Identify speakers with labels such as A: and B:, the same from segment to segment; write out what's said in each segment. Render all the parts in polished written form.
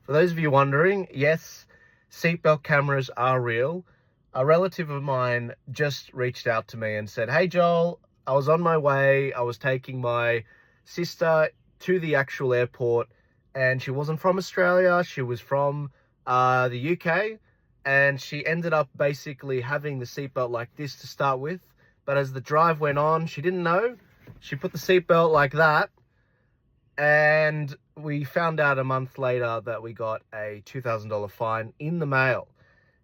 A: For those of you wondering, yes, seatbelt cameras are real. A relative of mine just reached out to me and said, hey Joel, I was on my way. I was taking my sister to the actual airport, and she wasn't from Australia. She was from the UK, and she ended up basically having the seatbelt like this to start with. But as the drive went on, she didn't know. She put the seatbelt like that, and we found out a month later that we got a $2,000 fine in the mail.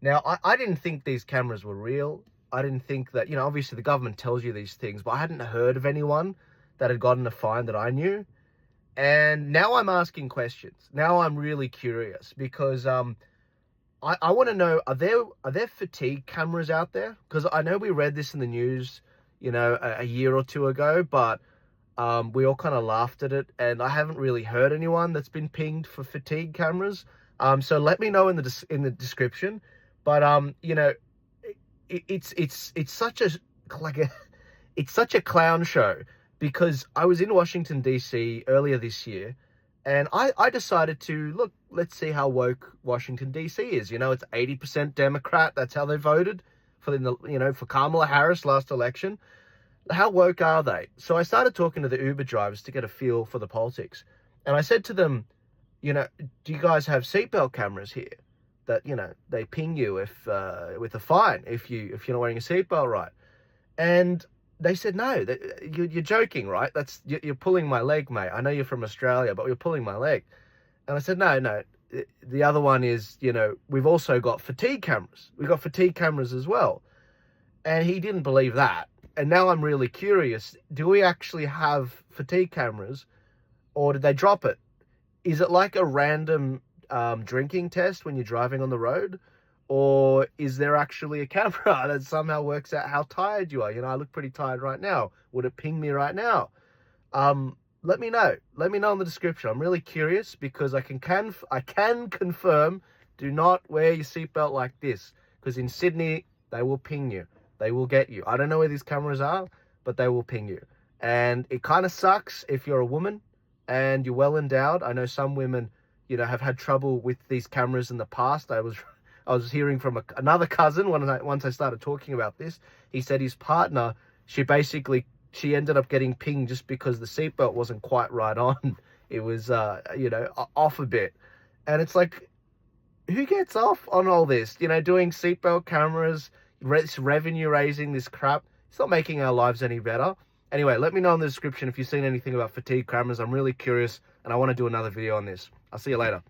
A: Now, I didn't think these cameras were real. I didn't think that, obviously the government tells you these things, but I hadn't heard of anyone that had gotten a fine that I knew. And now I'm asking questions. Now I'm really curious because I want to know, are there fatigue cameras out there? Because I know we read this in the news, a year or two ago, but we all kind of laughed at it, and I haven't really heard anyone that's been pinged for fatigue cameras. So let me know in the description. But it's such a clown show, because I was in Washington DC earlier this year, and I decided to look. Let's see how woke Washington DC is. It's 80% Democrat. That's how they voted for Kamala Harris last election. How woke are they? So I started talking to the Uber drivers to get a feel for the politics. And I said to them, do you guys have seatbelt cameras here that, they ping you if with a fine if you're not wearing a seatbelt, right? And they said, no, you're joking, right? You're pulling my leg, mate. I know you're from Australia, but you're pulling my leg. And I said, no. The other one is, we've also got fatigue cameras. We've got fatigue cameras as well. And he didn't believe that. And now I'm really curious, do we actually have fatigue cameras, or did they drop it? Is it like a random drinking test when you're driving on the road? Or is there actually a camera that somehow works out how tired you are? I look pretty tired right now. Would it ping me right now? Let me know. Let me know in the description. I'm really curious, because I can confirm, do not wear your seatbelt like this, because in Sydney, they will ping you. They will get you. I don't know where these cameras are, but they will ping you. And it kind of sucks if you're a woman and you're well endowed. I know some women, have had trouble with these cameras in the past. I was hearing from another cousin once I started talking about this. He said his partner, she ended up getting pinged just because the seatbelt wasn't quite right on. It was, off a bit. And it's like, who gets off on all this? Doing seatbelt cameras, revenue raising, this crap. It's not making our lives any better. Anyway, let me know in the description if you've seen anything about fatigue cameras. I'm really curious, and I want to do another video on this. I'll see you later.